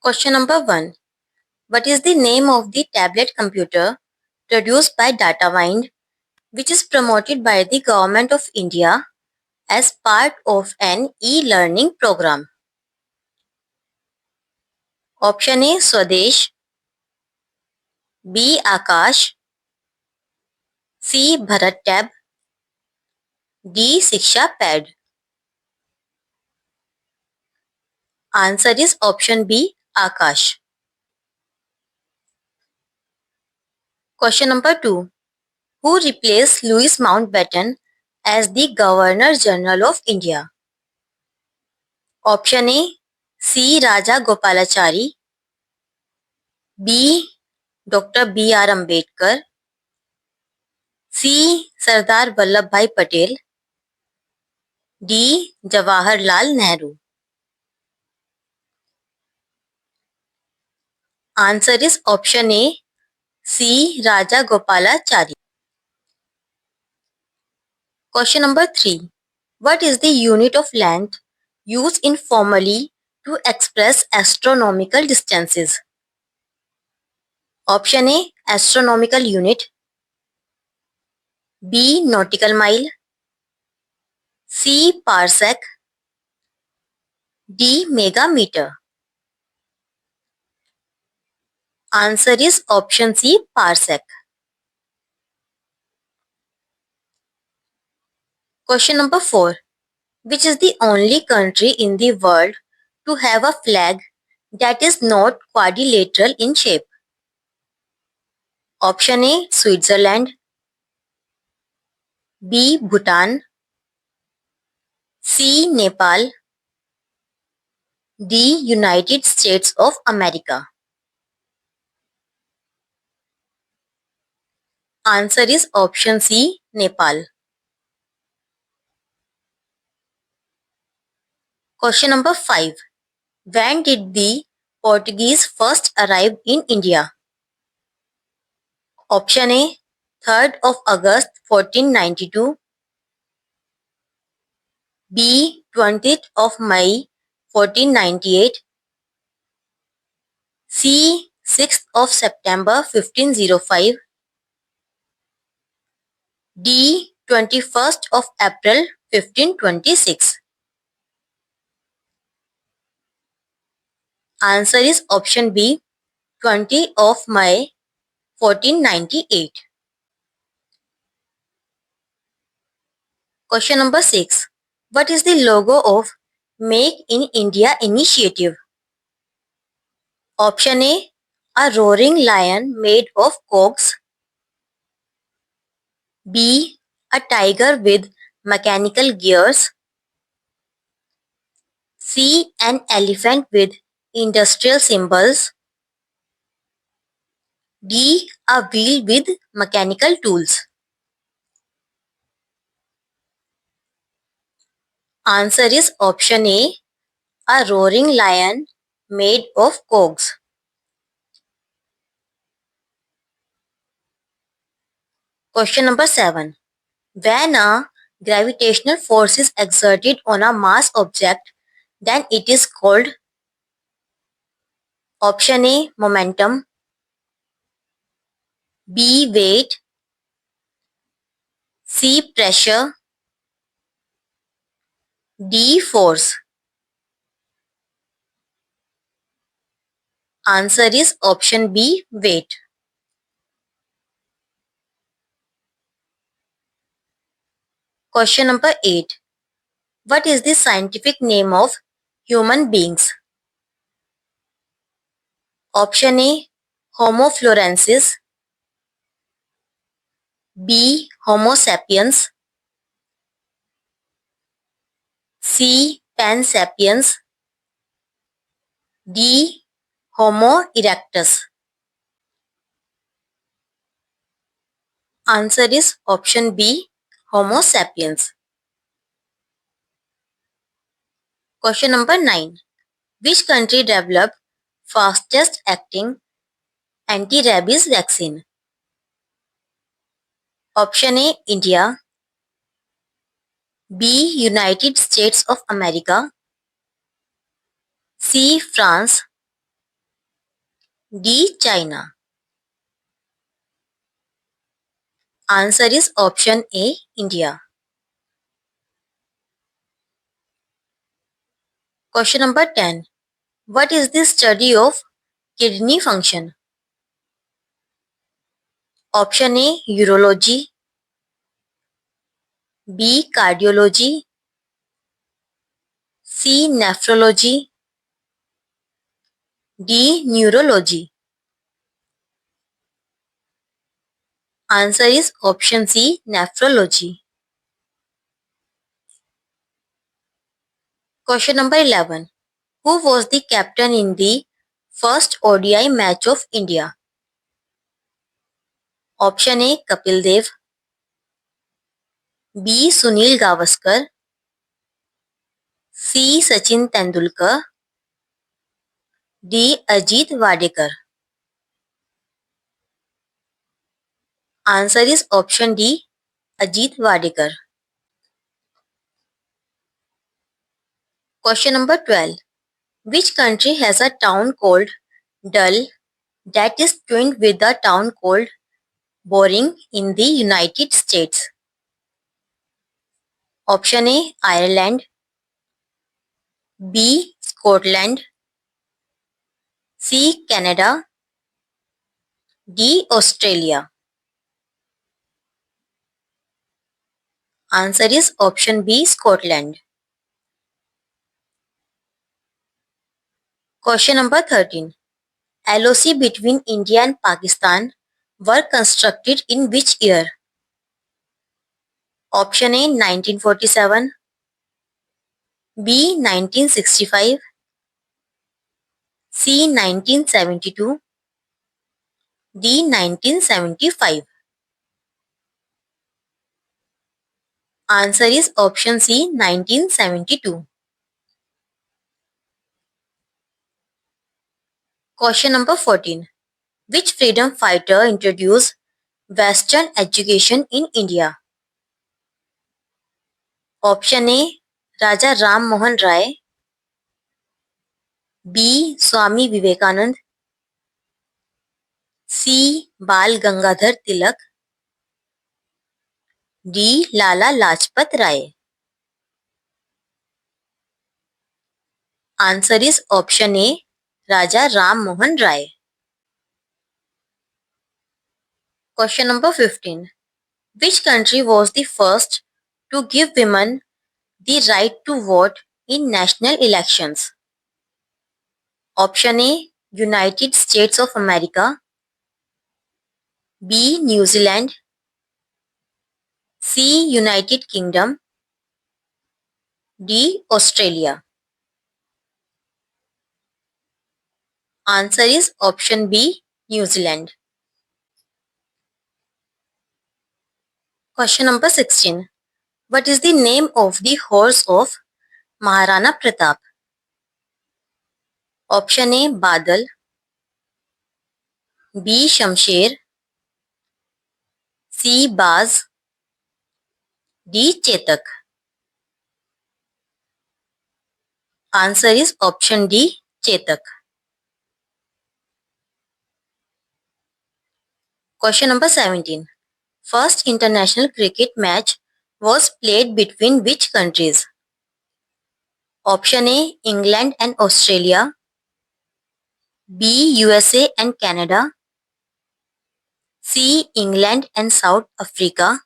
Question number 1. What is the name of the tablet computer produced by DataMind, which is promoted by the Government of India as part of an e-learning program? Option A Swadesh, B Akash, C Bharat Tab, D Siksha Pad. Answer is option B Akash. Question number 2. Who replaced Louis Mountbatten as the Governor General of India? Option A C Raja Gopalachari, B Dr. B.R. Ambedkar, C Sardar Vallabhbhai Patel, D Jawaharlal Nehru. Answer is option A C Raja Gopalachari. Question number 3. What is the unit of length used informally to express astronomical distances? Option A astronomical unit, B nautical mile, C parsec, D megameter. Answer is option C parsec. Question number 4. Which is the only country in the world to have a flag that is not quadrilateral in shape? Option A Switzerland, B Bhutan, C Nepal, D United States of America. Answer is option C Nepal. Question number 5. When did the Portuguese first arrive in India? Option A 3rd of August 1492, B 20th of May 1498, C 6th of September 1505, D 21st of April 1526. Answer is option B 20 of May 1498. Question number 6. What is the logo of Make in India initiative? Option A roaring lion made of cogs, B a tiger with mechanical gears, C an elephant with industrial symbols, D a wheel with mechanical tools. Answer is option A roaring lion made of cogs. Question number 7. When a gravitational force is exerted on a mass object, then it is called option A momentum, B weight, C pressure, D force. Answer is option B weight. Question number 8. What is the scientific name of human beings? Option A Homo florensis, B Homo sapiens, C Pan sapiens, D Homo erectus. Answer is option B Homo sapiens. Question number 9. Which country developed fastest acting anti-rabies vaccine? Option A India, B United States of America, C France, D. China. Answer is option A. India. Question number 10. What is the study of kidney function? Option A. Urology. B. Cardiology. C. Nephrology. D. Neurology. Answer is option C. Nephrology. Question number 11. Who was the captain in the first ODI match of India? Option A. Kapil Dev. B. Sunil Gavaskar. C. Sachin Tendulkar. D. Ajit Wadekar. Answer is option D. Ajit Wadekar. Question number 12. Which country has a town called Dull that is twinned with a town called Boring in the United States? Option A. Ireland. B. Scotland. C. Canada. D. Australia. Answer is option B. Scotland. Question number 13. LOC between India and Pakistan were constructed in which year? Option A. 1947. B. 1965. C. 1972. D. 1975. Answer is option C. 1972. Question number 14. Which freedom fighter introduced Western education in India? Option A. Raja Ram Mohan Rai. B. Swami Vivekanand. C. Bal Gangadhar Tilak. D. Lala Lajpat Rai. Answer is option A. Raja Ram Mohan Rai. Question number 15. Which country was the first to give women the right to vote in national elections? Option A. United States of America. B. New Zealand. C. United Kingdom. D. Australia. Answer is option B. New Zealand. Question number 16. What is the name of the horse of Maharana Pratap? Option A. Badal. B. Shamsher. C. Baz. D. Chetak. Answer is option D. Chetak. Question number 17. First international cricket match was played between which countries? Option A. England and Australia. B. USA and Canada. C. England and South Africa.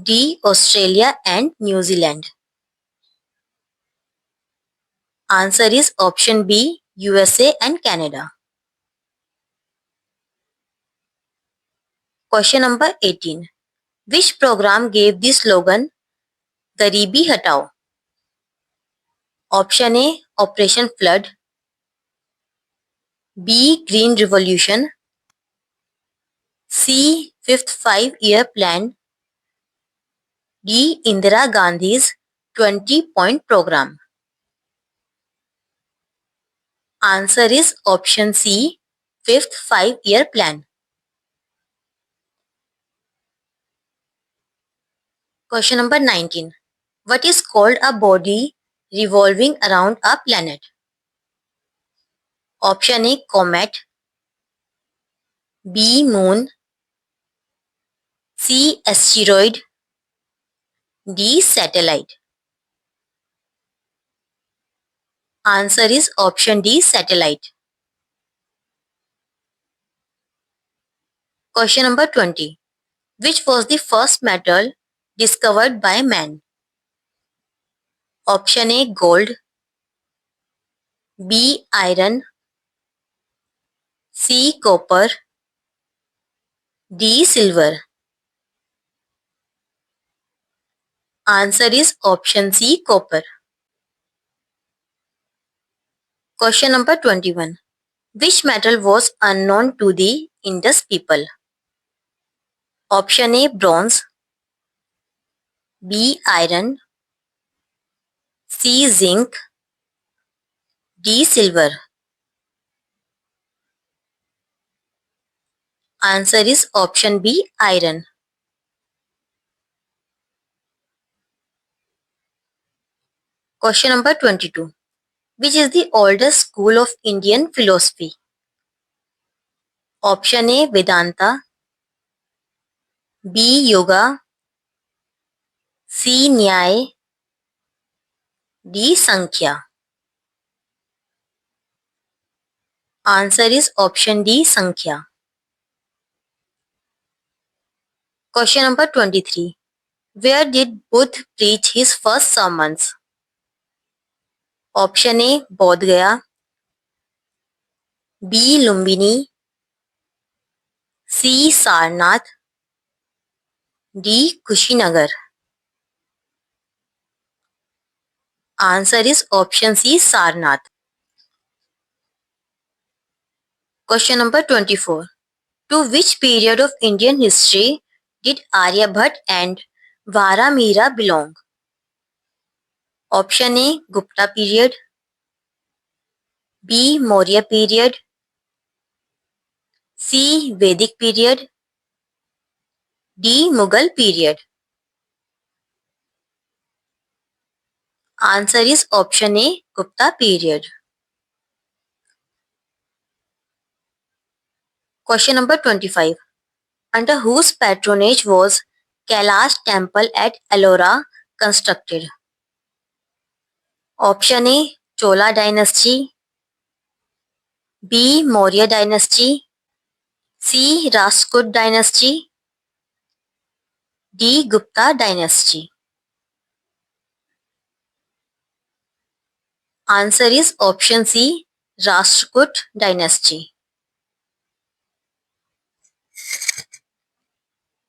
D. Australia and New Zealand. Answer is option B. USA and Canada. Question number 18. Which program gave the slogan Garibi Hatao? Option A. Operation Flood. B. Green Revolution. C. Fifth Five-Year Plan. D. Indira Gandhi's 20-point program. Answer is option C. Fifth Five-Year Plan. Question number 19. What is called a body revolving around a planet? Option A comet, B moon, C asteroid, D satellite. Answer is option D satellite. Question number 20. Which was the first metal discovered by man? Option A gold, B iron, C copper, D silver. Answer is option C copper. Question number 21. Which metal was unknown to the Indus people? Option A bronze, B iron, C zinc, D silver. Answer is option B iron. Question number 22. Which is the oldest school of Indian philosophy? Option A Vedanta, B yoga, C Nyaya, D Sankhya. Answer is option D Sankhya. Question number 23. Where did Buddha preach his first sermons? Option A Bodh Gaya, B Lumbini, C Sarnath, D Kushinagar. Answer is option C Sarnath. Question number 24. To which period of Indian history did Aryabhatta and Varamira belong? Option A Gupta period, B Maurya period, C Vedic period, D Mughal period. Answer is option A Gupta period. Question number 25. Under whose patronage was Kailash temple at Ellora constructed? Option A Chola dynasty, B Maurya dynasty, C Rajput dynasty, D Gupta dynasty. Answer is option C Rajput dynasty.